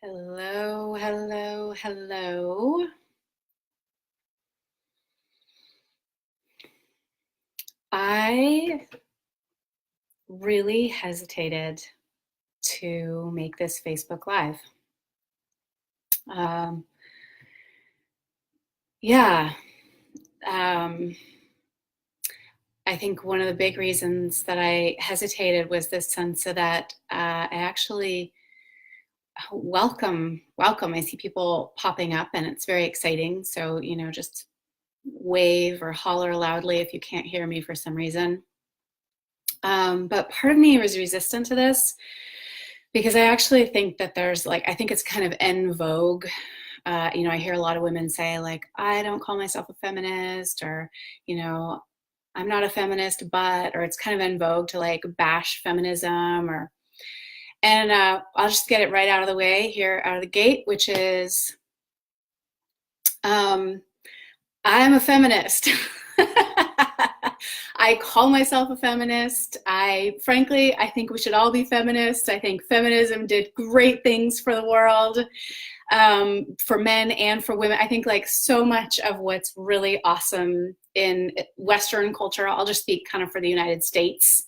Hello, hello, hello. I really hesitated to make this Facebook Live. Um, yeah, um, I think one of the big reasons that I hesitated was this sense of that I actually welcome. I see people popping up and it's very exciting. So, just wave or holler loudly if you can't hear me for some reason. But part of me was resistant to this because I actually think that I think it's kind of en vogue. I hear a lot of women say, like, I don't call myself a feminist, or, I'm not a feminist, or it's kind of en vogue to like bash feminism, and I'll just get it right out of the way here out of the gate, which is, I am a feminist. I call myself a feminist. Frankly, I think we should all be feminists. I think feminism did great things for the world, for men and for women. I think like so much of what's really awesome in Western culture, I'll just speak kind of for the United States,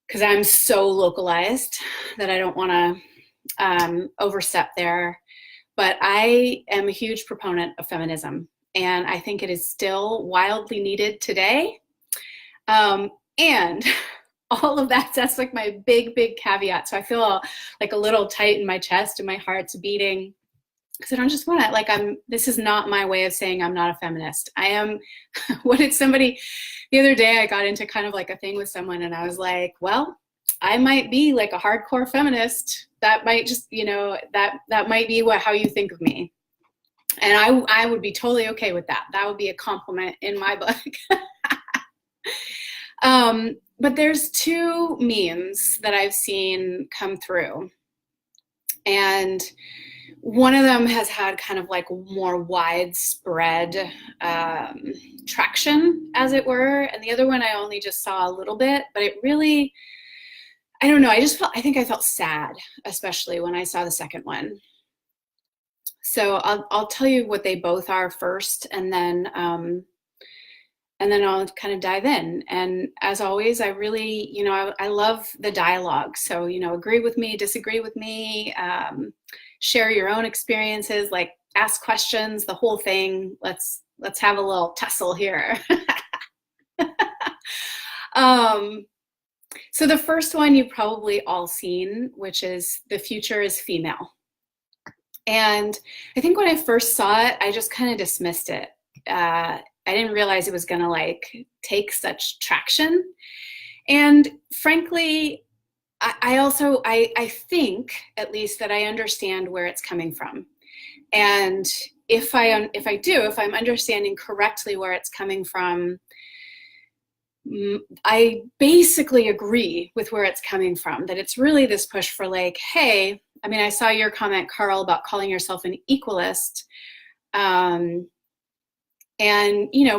because I'm so localized that I don't want to overstep there. But I am a huge proponent of feminism, and I think it is still wildly needed today. And all of that's like my big caveat. So I feel like a little tight in my chest and my heart's beating, because I don't just want to, this is not my way of saying I'm not a feminist. I am. What did somebody, the other day I got into kind of like a thing with someone and I was like, well, I might be like a hardcore feminist. That might just, that might be how you think of me. And I would be totally okay with that. That would be a compliment in my book. But there's two memes that I've seen come through. And one of them has had kind of like more widespread traction, as it were. And the other one I only just saw a little bit, but it really, I don't know, I think I felt sad, especially when I saw the second one. So I'll tell you what they both are first, and then I'll kind of dive in. And as always, I really, I love the dialogue. So, agree with me, disagree with me, share your own experiences, like ask questions, the whole thing. Let's have a little tussle here. So the first one you've probably all seen, which is "The future is female." And I think when I first saw it, I just kind of dismissed it. I didn't realize it was going to like take such traction. And frankly, I think at least that I understand where it's coming from. And if I'm understanding correctly where it's coming from, I basically agree with where it's coming from, that it's really this push for like, hey, I mean, I saw your comment, Carl, about calling yourself an equalist. And,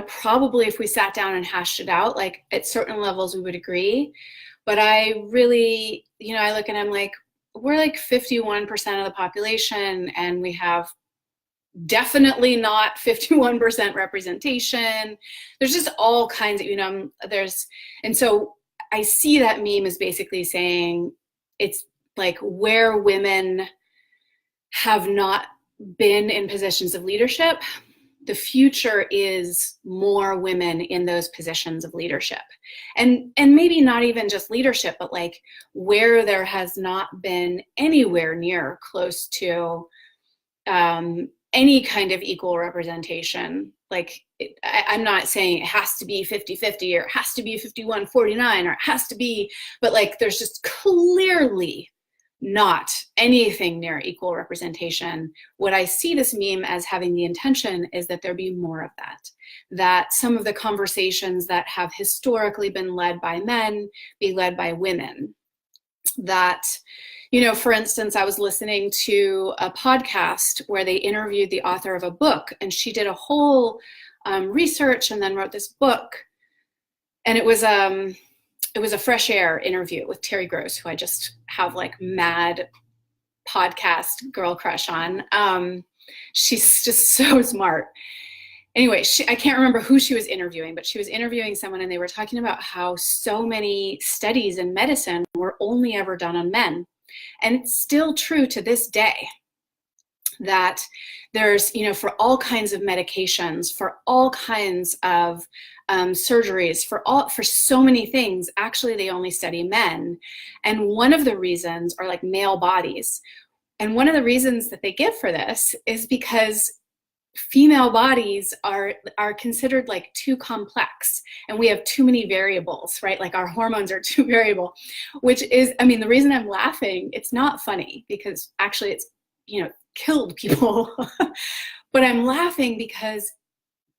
probably if we sat down and hashed it out, like at certain levels, we would agree. But I really, I look and I'm like, we're like 51% of the population, and we have definitely not 51% representation. There's just all kinds of, and so I see that meme as basically saying it's like where women have not been in positions of leadership, the future is more women in those positions of leadership. And maybe not even just leadership, but like where there has not been anywhere near close to any kind of equal representation. Like I'm not saying it has to be 50-50 or it has to be 51-49 or it has to be, but like there's just clearly not anything near equal representation. What I see this meme as having the intention is that there be more of that some of the conversations that have historically been led by men be led by women. That, for instance, I was listening to a podcast where they interviewed the author of a book, and she did a whole research and then wrote this book. And it was a Fresh Air interview with Terry Gross, who I just have like mad podcast girl crush on. She's just so smart. Anyway, I can't remember who she was interviewing, but she was interviewing someone, and they were talking about how so many studies in medicine were only ever done on men. And it's still true to this day that there's, for all kinds of medications, for all kinds of surgeries, for so many things, actually they only study men. And one of the reasons are like male bodies. And one of the reasons that they give for this is because female bodies are considered like too complex, and we have too many variables, right? Like our hormones are too variable, which is, the reason I'm laughing, it's not funny because actually it's, killed people, but I'm laughing because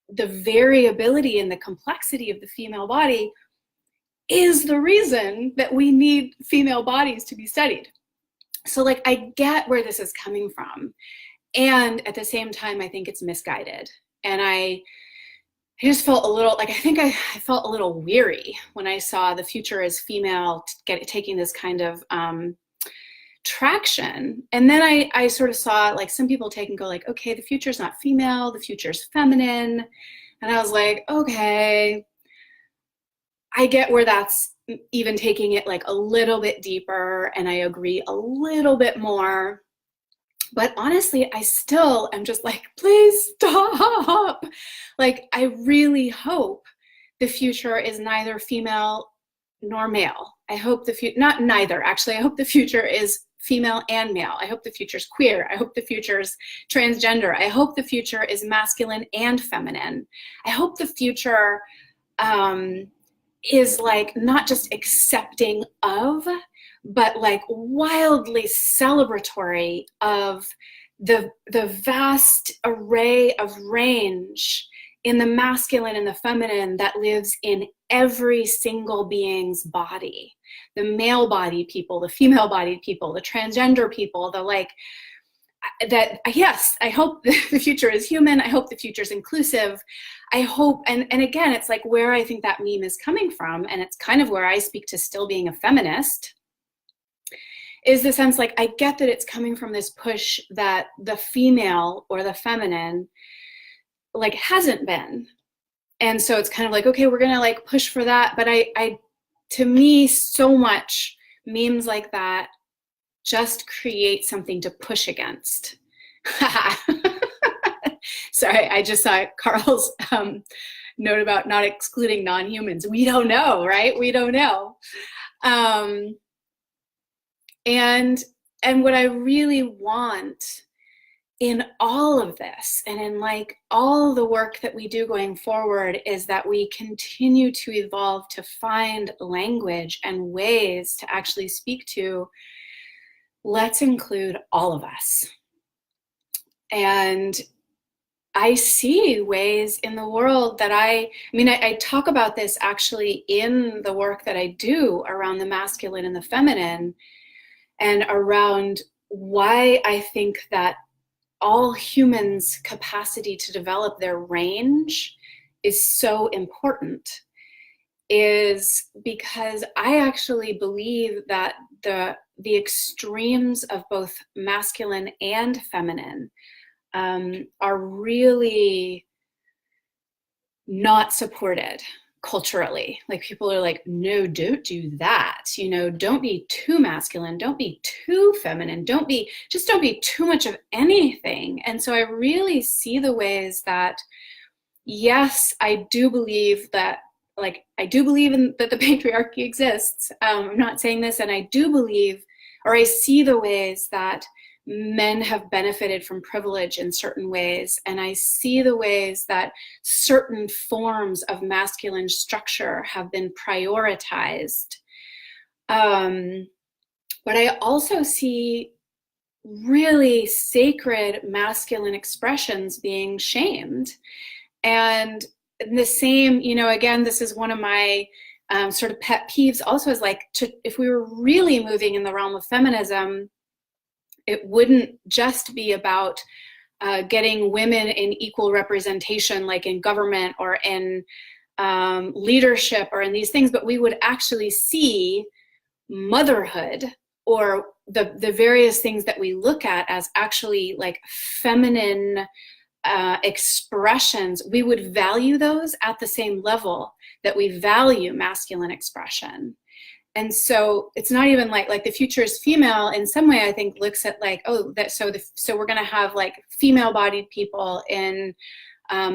the variability and the complexity of the female body is the reason that we need female bodies to be studied. So like, I get where this is coming from. And at the same time, I think it's misguided. And I just felt a little, like, I think I felt a little weary when I saw the future as female taking this kind of traction. And then I sort of saw like some people take and go like, okay, the future's not female, the future's feminine. And I was like, okay, I get where that's even taking it like a little bit deeper, and I agree a little bit more. But honestly, I still am just like, please stop. Like, I really hope the future is neither female nor male. I hope not neither, actually. I hope the future is female and male. I hope the future is queer. I hope the future is transgender. I hope the future is masculine and feminine. I hope the future is like not just accepting of, but like wildly celebratory of the vast array of range in the masculine and the feminine that lives in every single being's body. The male bodied people, the female bodied people, the transgender people, yes, I hope the future is human. I hope the future is inclusive. I hope, and again, it's like where I think that meme is coming from, and it's kind of where I speak to still being a feminist, is the sense like I get that it's coming from this push that the female or the feminine like hasn't been. And so it's kind of like, okay, we're gonna like push for that. But I to me, so much memes like that just create something to push against. Sorry, I just saw Carl's note about not excluding non-humans. We don't know, right? We don't know. And what I really want in all of this, and in like all the work that we do going forward, is that we continue to evolve to find language and ways to actually speak to, let's include all of us. And I see ways in the world that I talk about this actually in the work that I do around the masculine and the feminine, and around why I think that all humans' capacity to develop their range is so important, is because I actually believe that the extremes of both masculine and feminine are really not supported culturally. Like, people are like, no, don't do that. Don't be too masculine. Don't be too feminine. Don't be too much of anything. And so I really see the ways that, yes, I do believe that, like, I do believe that the patriarchy exists. I'm not saying this, and I do believe, or I see the ways that men have benefited from privilege in certain ways, and I see the ways that certain forms of masculine structure have been prioritized. But I also see really sacred masculine expressions being shamed. And the same, again, this is one of my sort of pet peeves also, is like, if we were really moving in the realm of feminism, it wouldn't just be about getting women in equal representation, like in government or in leadership or in these things, but we would actually see motherhood or the various things that we look at as actually like feminine expressions, we would value those at the same level that we value masculine expression. And so it's not even like the future is female in some way. I think looks at like, oh, that so we're going to have like female-bodied people in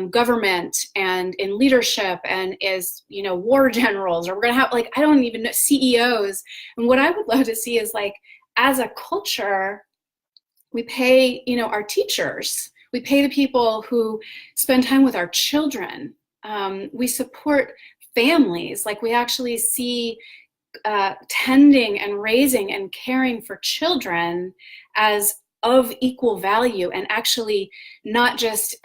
government and in leadership and as, you know, war generals, or we're going to have like, I don't even know, CEOs. And what I would love to see is like, as a culture, we pay, you know, our teachers, we pay the people who spend time with our children. We support families, like we actually see tending and raising and caring for children as of equal value, and actually not just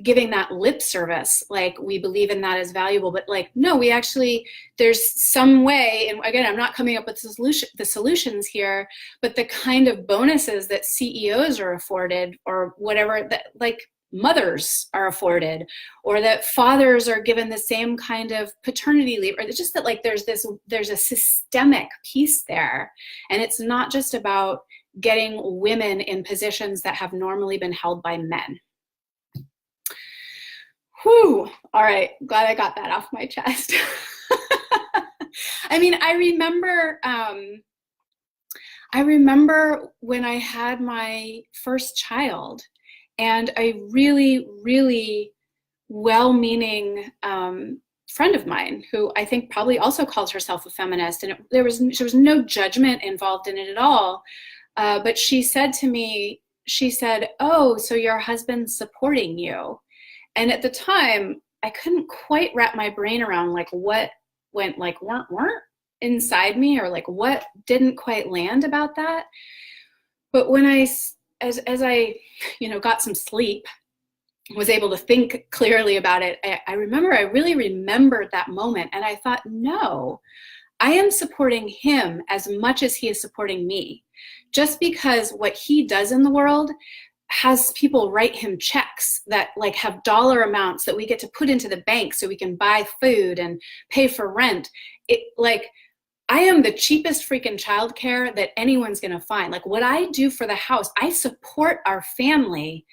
giving that lip service, like we believe in that as valuable, but like, no, we actually, there's some way, and again, I'm not coming up with the solutions here, but the kind of bonuses that CEOs are afforded, or whatever, that like mothers are afforded, or that fathers are given the same kind of paternity leave, or it's just that like there's a systemic piece there, and it's not just about getting women in positions that have normally been held by men. Whew, all right, glad I got that off my chest. I mean, I remember when I had my first child, and a really, really well-meaning friend of mine, who I think probably also calls herself a feminist, and there was no judgment involved in it at all. But she said to me, she said, "Oh, so your husband's supporting you." And at the time, I couldn't quite wrap my brain around like what went like weren't inside me, or like what didn't quite land about that. But when as I, you know, got some sleep, was able to think clearly about it, I really remembered that moment, and I thought, no, I am supporting him as much as he is supporting me. Just because what he does in the world has people write him checks that like have dollar amounts that we get to put into the bank so we can buy food and pay for rent. It like, I am the cheapest freaking childcare that anyone's gonna find. Like what I do for the house, I support our family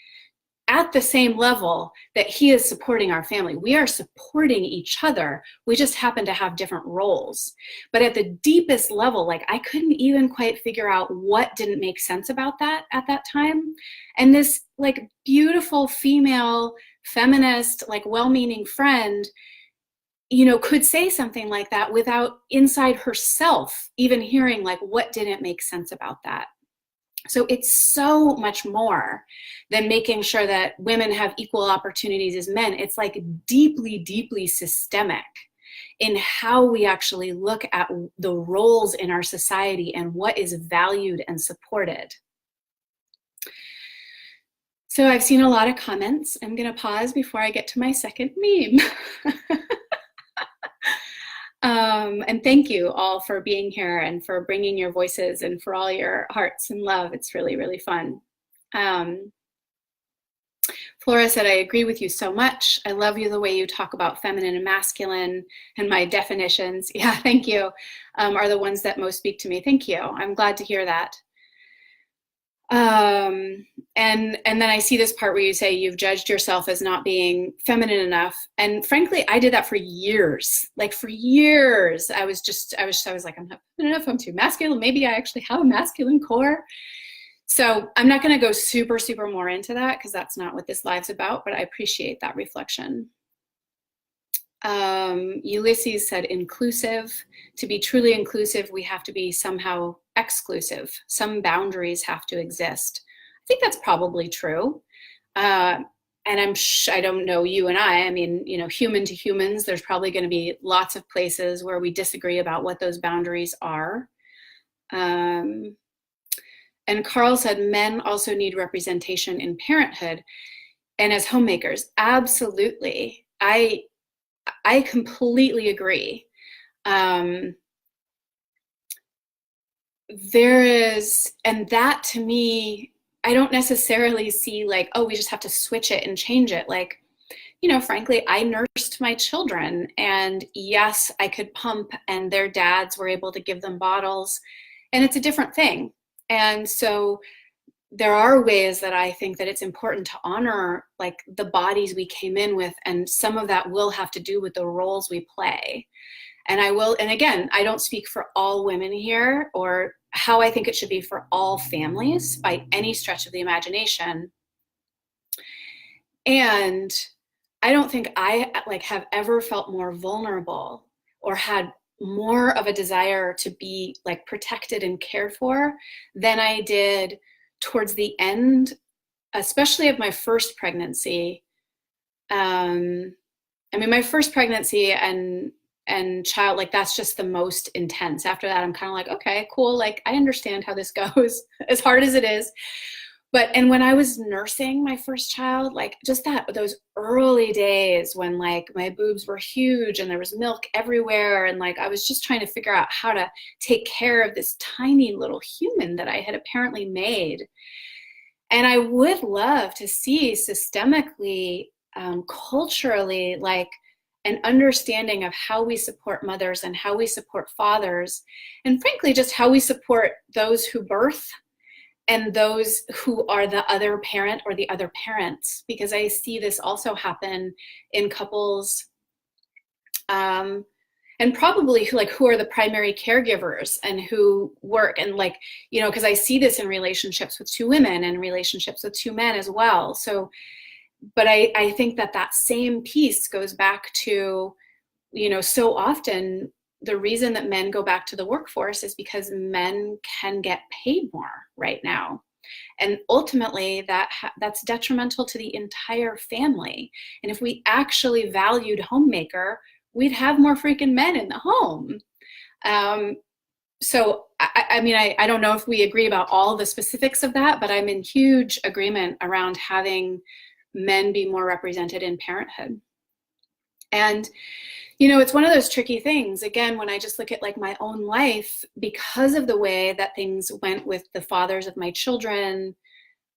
at the same level that he is supporting our family. We are supporting each other. We just happen to have different roles. But at the deepest level, like I couldn't even quite figure out what didn't make sense about that at that time. And this like beautiful female feminist, like well-meaning friend, you know, could say something like that without inside herself even hearing like what didn't make sense about that. So it's so much more than making sure that women have equal opportunities as men. It's like deeply, deeply systemic in how we actually look at the roles in our society and what is valued and supported. So I've seen a lot of comments. I'm going to pause before I get to my second meme. And thank you all for being here and for bringing your voices and for all your hearts and love. It's really, really fun. Flora said, I agree with you so much. I love you the way you talk about feminine and masculine, and my definitions, yeah, thank you, are the ones that most speak to me. Thank you. I'm glad to hear that. And then I see this part where you say you've judged yourself as not being feminine enough. And frankly, I did that for years. Like for years, I was like, I'm not feminine enough, I'm too masculine. Maybe I actually have a masculine core. So I'm not going to go super, super more into that because that's not what this live's about, but I appreciate that reflection. Ulysses said inclusive. To be truly inclusive, we have to be somehow exclusive. Some boundaries have to exist. I think that's probably true. And I don't know you and I mean, you know, human to humans, there's probably going to be lots of places where we disagree about what those boundaries are. And Carl said men also need representation in parenthood and as homemakers. Absolutely. I completely agree. There is, and that to me, I don't necessarily see like, oh, we just have to switch it and change it. Like, you know, frankly, I nursed my children, and yes, I could pump, and their dads were able to give them bottles. and it's a different thing. And so there are ways that I think that it's important to honor like the bodies we came in with, and some of that will have to do with the roles we play. And I will, and again, I don't speak for all women here or how I think it should be for all families by any stretch of the imagination. And I don't think I like have ever felt more vulnerable or had more of a desire to be like protected and cared for than I did towards the end, especially of my first pregnancy. I mean, my first pregnancy and child, like that's just the most intense. After that, I'm kind of like, okay, cool. Like I understand how this goes, as hard as it is. But, and when I was nursing my first child, like just those early days when like my boobs were huge and there was milk everywhere. And like, I was just trying to figure out how to take care of this tiny little human that I had apparently made. And I would love to see systemically, culturally, like an understanding of how we support mothers and how we support fathers, and frankly, just how we support those who birth and those who are the other parent or the other parents, because I see this also happen in couples, and probably who are the primary caregivers and who work, and like, you know, because I see this in relationships with two women and relationships with two men as well. So, but I think that same piece goes back to, you know, so often the reason that men go back to the workforce is because men can get paid more right now. And ultimately that's detrimental to the entire family. And if we actually valued homemaker, we'd have more freaking men in the home. So I mean, I don't know if we agree about all the specifics of that, but I'm in huge agreement around having men be more represented in parenthood. And you know, it's one of those tricky things. Again, when I just look at like my own life, because of the way that things went with the fathers of my children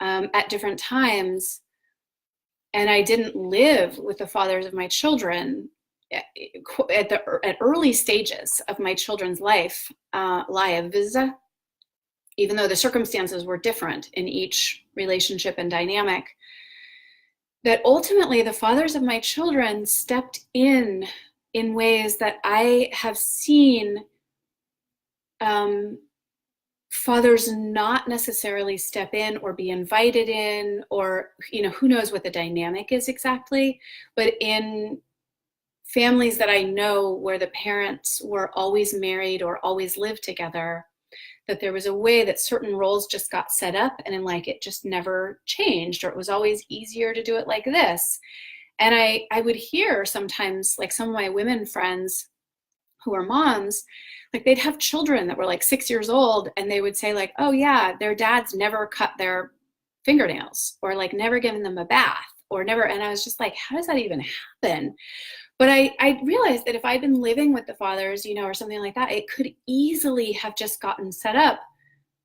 at different times, and I didn't live with the fathers of my children at early stages of my children's lives, even though the circumstances were different in each relationship and dynamic, that ultimately the fathers of my children stepped in ways that I have seen fathers not necessarily step in or be invited in, or, you know, who knows what the dynamic is exactly, but in families that I know where the parents were always married or always lived together, that there was a way that certain roles just got set up and like it just never changed, or it was always easier to do it like this. And I would hear sometimes, like some of my women friends who are moms, like they'd have children that were like 6 years old, and they would say like, oh yeah, their dads never cut their fingernails, or like never given them a bath, or never. And I was just like, how does that even happen? But I realized that if I'd been living with the fathers, you know, or something like that, it could easily have just gotten set up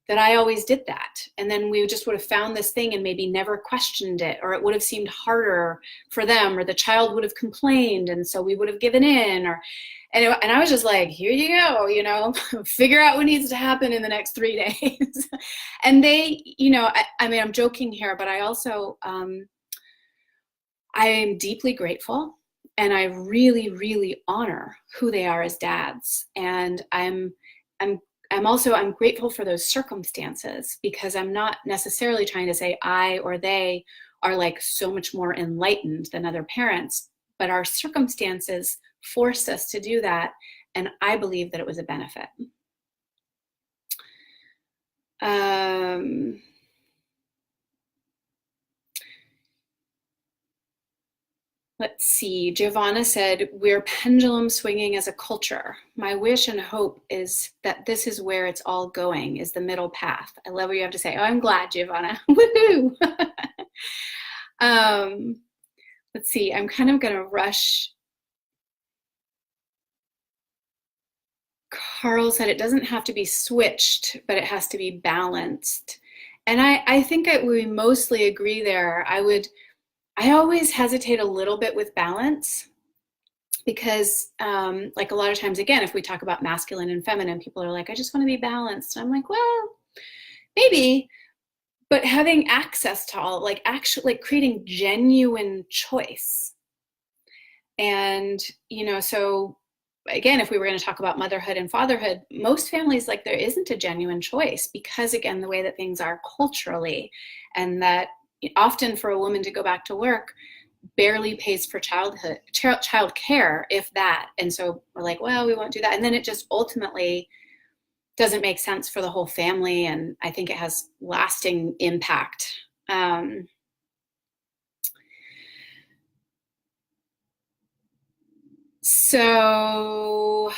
that I always did that. And then we just would have found this thing and maybe never questioned it, or it would have seemed harder for them, or the child would have complained, and so we would have given in, or, and I was just like, here you go, you know, figure out what needs to happen in the next 3 days. And they, you know, I mean, I'm joking here, but I also, I am deeply grateful, and I really, really honor who they are as dads. And I'm grateful for those circumstances, because I'm not necessarily trying to say I or they are like so much more enlightened than other parents, but our circumstances forced us to do that. And I believe that it was a benefit. Let's see, Giovanna said, we're pendulum swinging as a culture. My wish and hope is that this is where it's all going, is the middle path. I love what you have to say. Oh, I'm glad, Giovanna. Woohoo! Let's see, I'm kind of gonna rush. Carl said it doesn't have to be switched, but it has to be balanced. And I think we mostly agree there. I always hesitate a little bit with balance, because like a lot of times, again, if we talk about masculine and feminine, people are like, I just want to be balanced. And I'm like, well, maybe, but having access to all, like actually like creating genuine choice. And, you know, so again, if we were going to talk about motherhood and fatherhood, most families, like there isn't a genuine choice because, again, the way that things are culturally, and that often for a woman to go back to work barely pays for child care, if that. And so we're like, well, we won't do that. And then it just ultimately doesn't make sense for the whole family. And I think it has lasting impact. So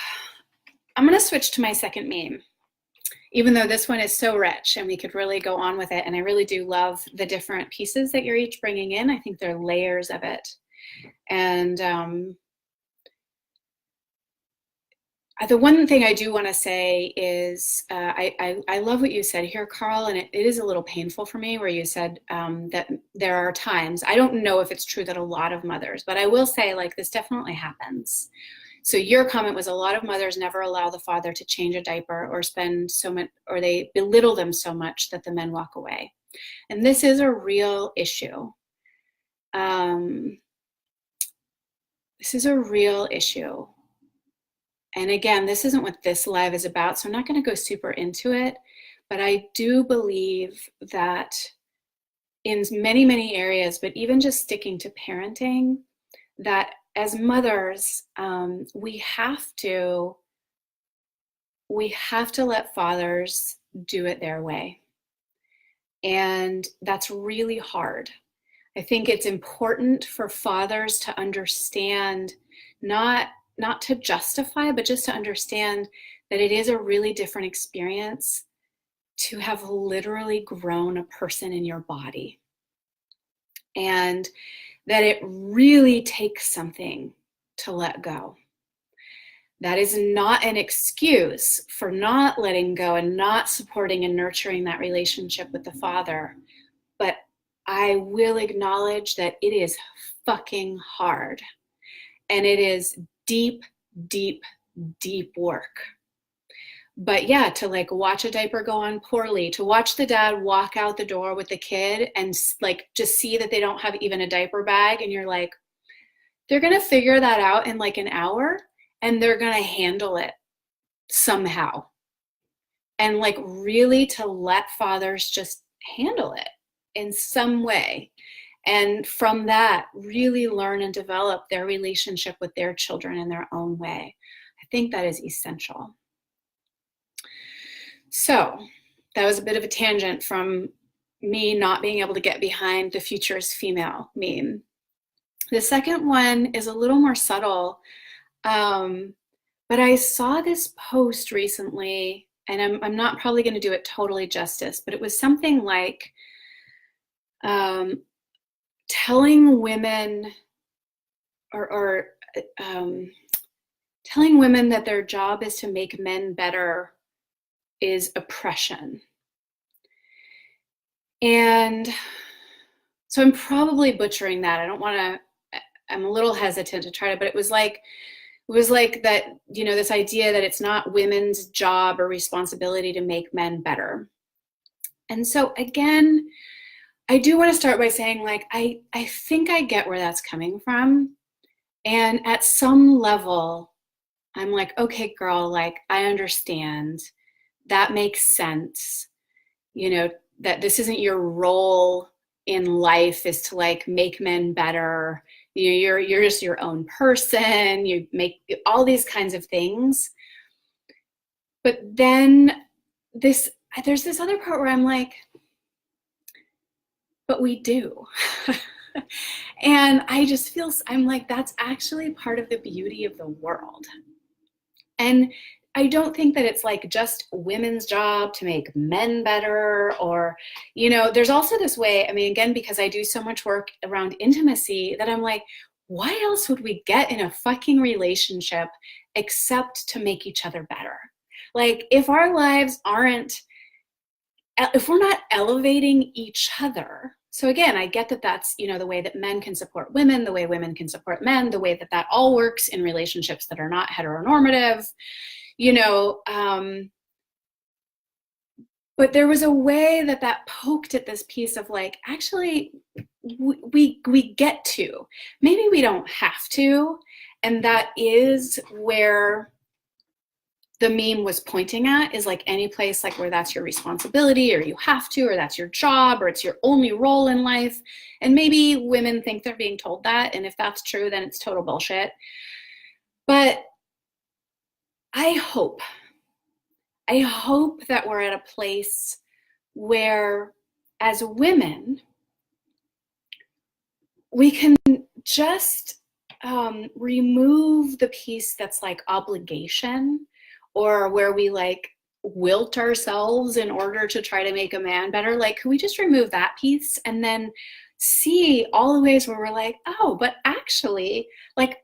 I'm going to switch to my second meme, even though this one is so rich and we could really go on with it. And I really do love the different pieces that you're each bringing in. I think they're layers of it. And the one thing I do want to say is I love what you said here, Carl, and it is a little painful for me where you said that there are times, I don't know if it's true that a lot of mothers, but I will say like this definitely happens. So your comment was a lot of mothers never allow the father to change a diaper or spend so much, or they belittle them so much that the men walk away. And this is a real issue. This is a real issue. And again, this isn't what this live is about, so I'm not going to go super into it, but I do believe that in many, many areas, but even just sticking to parenting, that as mothers, we have to let fathers do it their way. And that's really hard. I think it's important for fathers to understand, not to justify, but just to understand that it is a really different experience to have literally grown a person in your body. And that it really takes something to let go. That is not an excuse for not letting go and not supporting and nurturing that relationship with the father. But I will acknowledge that it is fucking hard. And it is deep, deep, deep work. But yeah, to like watch a diaper go on poorly, to watch the dad walk out the door with the kid and like just see that they don't have even a diaper bag, and you're like, they're gonna figure that out in like an hour and they're gonna handle it somehow. And like really to let fathers just handle it in some way. And from that, really learn and develop their relationship with their children in their own way. I think that is essential. So that was a bit of a tangent from me not being able to get behind the future is female meme. The second one is a little more subtle, but I saw this post recently, and I'm not probably going to do it totally justice, but it was something like telling women or telling women that their job is to make men better is oppression. And so I'm probably butchering that. I don't want to, I'm a little hesitant to try to, but it was like that, you know, this idea that it's not women's job or responsibility to make men better. And so again, I do want to start by saying, like, I think I get where that's coming from. And at some level, I'm like, okay, girl, like, I understand. That makes sense. You know, that this isn't your role in life is to like make men better. You know, you're just your own person. You make all these kinds of things. But then there's this other part where I'm like, but we do. And I just feel, I'm like, that's actually part of the beauty of the world. And I don't think that it's like just women's job to make men better, or, you know, there's also this way, I mean, again, because I do so much work around intimacy, that I'm like, why else would we get in a fucking relationship except to make each other better? Like, if our lives aren't if we're not elevating each other, so again, I get that that's, you know, the way that men can support women, the way women can support men, the way that that all works in relationships that are not heteronormative, you know, but there was a way that that poked at this piece of like, actually, we get to, maybe we don't have to, and that is where the meme was pointing at, is like any place like where that's your responsibility or you have to, or that's your job, or it's your only role in life. And maybe women think they're being told that, and if that's true, then it's total bullshit. But I hope that we're at a place where as women we can just remove the piece that's like obligation, or where we like wilt ourselves in order to try to make a man better. Like, can we just remove that piece and then see all the ways where we're like, oh, but actually, like,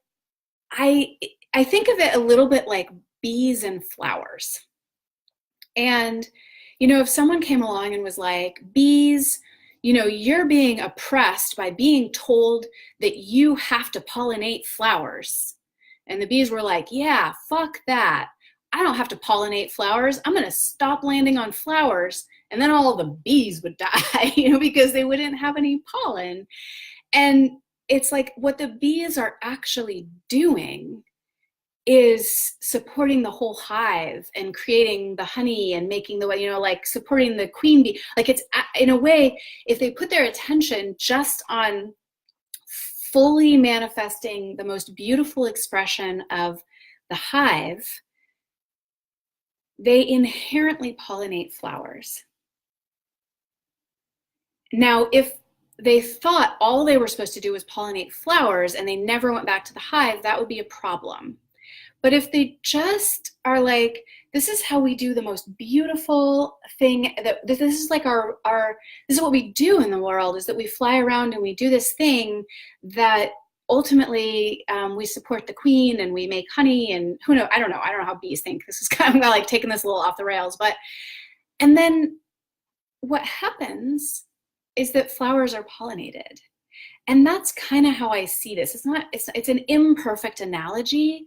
I think of it a little bit like bees and flowers. And, you know, if someone came along and was like, bees, you know, you're being oppressed by being told that you have to pollinate flowers. And the bees were like, yeah, fuck that. I don't have to pollinate flowers. I'm going to stop landing on flowers. And then all the bees would die, you know, because they wouldn't have any pollen. And it's like what the bees are actually doing is supporting the whole hive and creating the honey and making the way, you know, like supporting the queen bee. Like, it's in a way, if they put their attention just on fully manifesting the most beautiful expression of the hive, they inherently pollinate flowers. Now, if they thought all they were supposed to do was pollinate flowers and they never went back to the hive, that would be a problem. But if they just are like, this is how we do the most beautiful thing, that this is like our this is what we do in the world, is that we fly around and we do this thing that ultimately we support the queen and we make honey, and who knows, I don't know how bees think. This is kind of like taking this a little off the rails, but, and then what happens is that flowers are pollinated. And that's kind of how I see this. It's an imperfect analogy,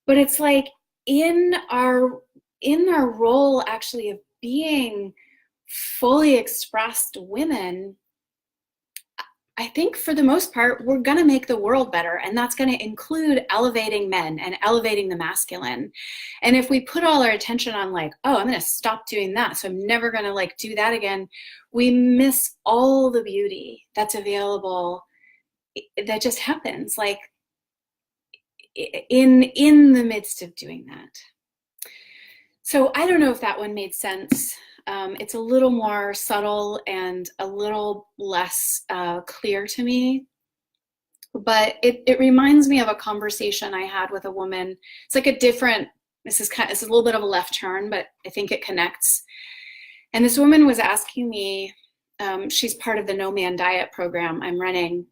but it's like in our role actually of being fully expressed women, I think for the most part, we're going to make the world better. And that's going to include elevating men and elevating the masculine. And if we put all our attention on like, oh, I'm going to stop doing that, so I'm never going to like do that again, we miss all the beauty that's available, that just happens like in the midst of doing that. So I don't know if that one made sense. It's a little more subtle and a little less clear to me, but it reminds me of a conversation I had with a woman. It's like a different, this is a little bit of a left turn, but I think it connects. And this woman was asking me, she's part of the No Man Diet program I'm running.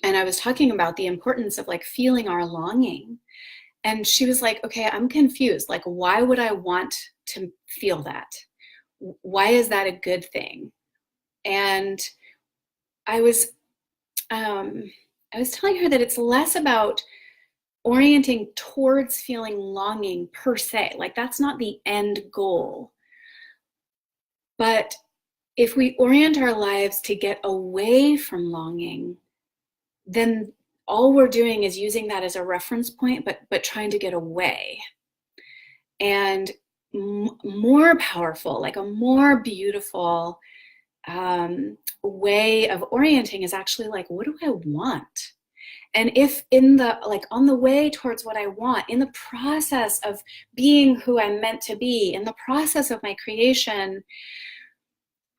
And I was talking about the importance of like feeling our longing. And she was like, okay, I'm confused. Like, why would I want to feel that? Why is that a good thing? And I was telling her that it's less about orienting towards feeling longing per se. Like, that's not the end goal. But if we orient our lives to get away from longing, then all we're doing is using that as a reference point, but trying to get away. And more powerful, like a more beautiful way of orienting is actually like, what do I want? And if in the, like on the way towards what I want, in the process of being who I'm meant to be, in the process of my creation,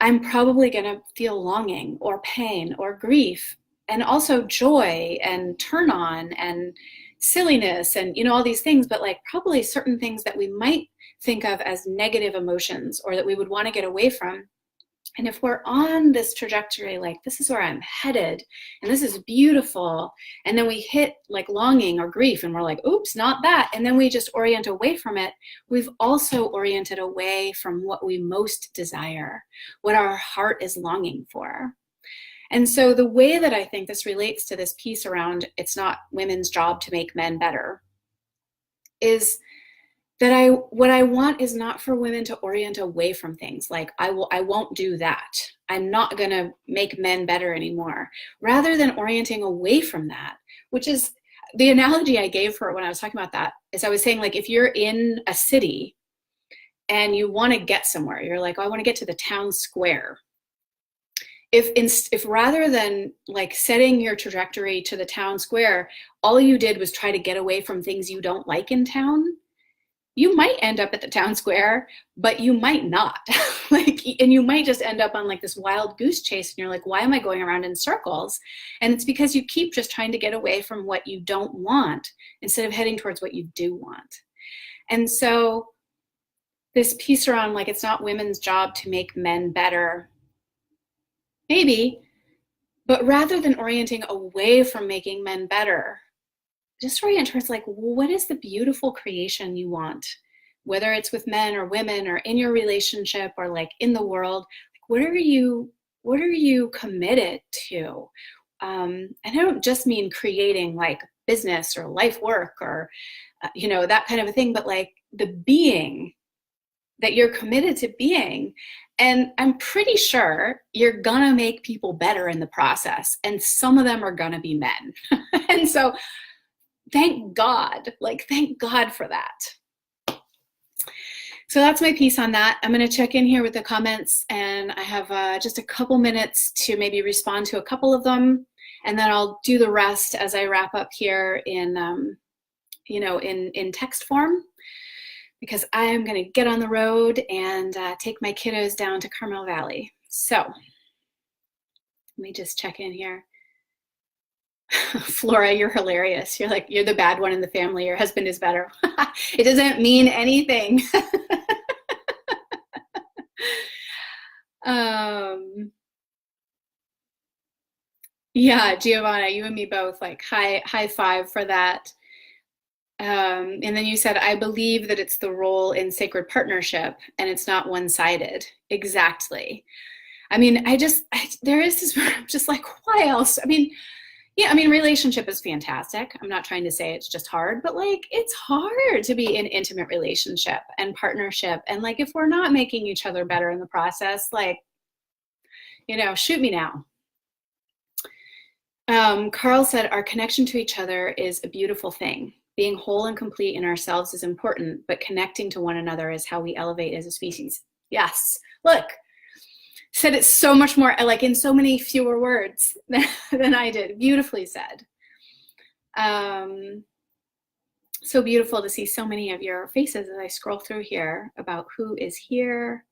I'm probably going to feel longing or pain or grief, and also joy and turn on and silliness and, you know, all these things, but like probably certain things that we might think of as negative emotions or that we would want to get away from. And if we're on this trajectory, like this is where I'm headed and this is beautiful, and then we hit like longing or grief and we're like, oops, not that. And then we just orient away from it. We've also oriented away from what we most desire, what our heart is longing for. And so the way that I think this relates to this piece around it's not women's job to make men better is that what I want is not for women to orient away from things like I won't do that. I'm not going to make men better anymore. Rather than orienting away from that, which is the analogy I gave her when I was talking about that, is I was saying, like, if you're in a city and you want to get somewhere, you're like, oh, I want to get to the town square. If rather than like setting your trajectory to the town square, all you did was try to get away from things you don't like in town, you might end up at the town square, but you might not. And you might just end up on like this wild goose chase and you're like, why am I going around in circles? And it's because you keep just trying to get away from what you don't want instead of heading towards what you do want. And so this piece around like, it's not women's job to make men better, maybe, but rather than orienting away from making men better, just orient towards like, what is the beautiful creation you want? Whether it's with men or women or in your relationship or like in the world, like what are you committed to? And I don't just mean creating like business or life work or, that kind of a thing, but like the being that you're committed to being. And I'm pretty sure you're gonna make people better in the process. And some of them are gonna be men. And so thank God for that. So that's my piece on that. I'm going to check in here with the comments, and I have just a couple minutes to maybe respond to a couple of them, and then I'll do the rest as I wrap up here in text form, because I am going to get on the road and take my kiddos down to Carmel Valley. So let me just check in here. Flora, you're hilarious. You're the bad one in the family. Your husband is better. It doesn't mean anything. Yeah, Giovanna, you and me both, like high five for that. And then you said, I believe that it's the role in sacred partnership and it's not one-sided. Exactly. I mean, there is this, I'm just like, why else? Relationship is fantastic. I'm not trying to say it's just hard, but like, it's hard to be in intimate relationship and partnership. And like, if we're not making each other better in the process, like, shoot me now. Carl said, our connection to each other is a beautiful thing. Being whole and complete in ourselves is important, but connecting to one another is how we elevate as a species. Yes, look. Said it so much more, like in so many fewer words than I did. Beautifully said. So beautiful to see so many of your faces as I scroll through here about who is here.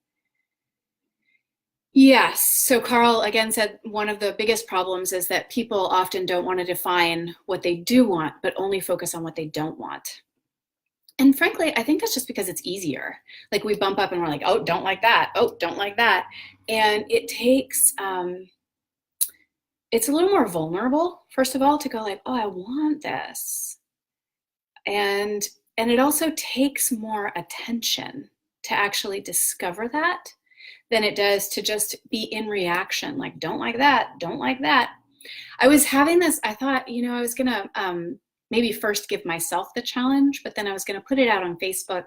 Yes, so Carl again said one of the biggest problems is that people often don't want to define what they do want, but only focus on what they don't want. And frankly, I think that's just because it's easier. Like we bump up and we're like, oh, don't like that. Oh, don't like that. And it takes, it's a little more vulnerable, first of all, to go like, oh, I want this. And it also takes more attention to actually discover that than it does to just be in reaction, like, don't like that, don't like that. I was having this, I thought, I was gonna, maybe first give myself the challenge, but then I was going to put it out on Facebook,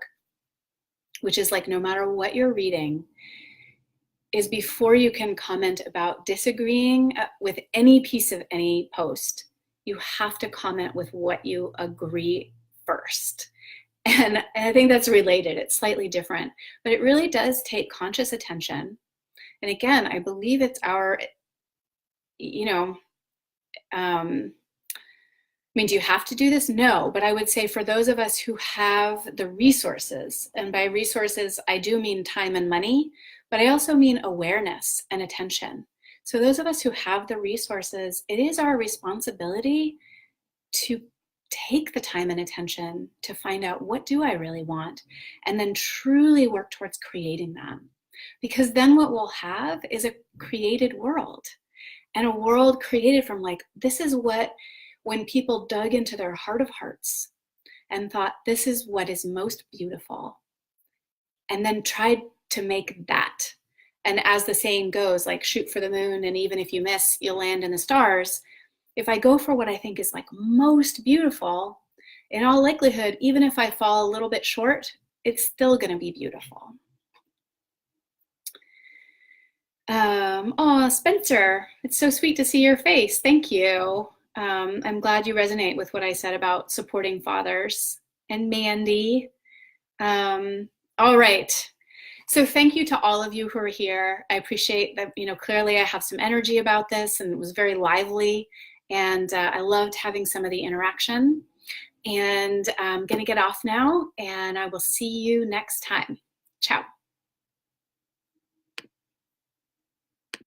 which is like, no matter what you're reading, is before you can comment about disagreeing with any piece of any post, you have to comment with what you agree first. And I think that's related. It's slightly different, but it really does take conscious attention. And again, I believe it's our, do you have to do this? No, but I would say for those of us who have the resources, and by resources, I do mean time and money, but I also mean awareness and attention. So those of us who have the resources, it is our responsibility to take the time and attention to find out, what do I really want? And then truly work towards creating that. because then what we'll have is a created world, and a world created from like, this is what, when people dug into their heart of hearts and thought, this is what is most beautiful, and then tried to make that. And as the saying goes, like, shoot for the moon, and even if you miss, you'll land in the stars. If I go for what I think is like most beautiful, in all likelihood, even if I fall a little bit short, it's still going to be beautiful. Oh, Spencer, it's so sweet to see your face. Thank you. I'm glad you resonate with what I said about supporting fathers. And Mandy. All right. So thank you to all of you who are here. I appreciate that, clearly I have some energy about this, and it was very lively, and I loved having some of the interaction. And I'm going to get off now, and I will see you next time. Ciao.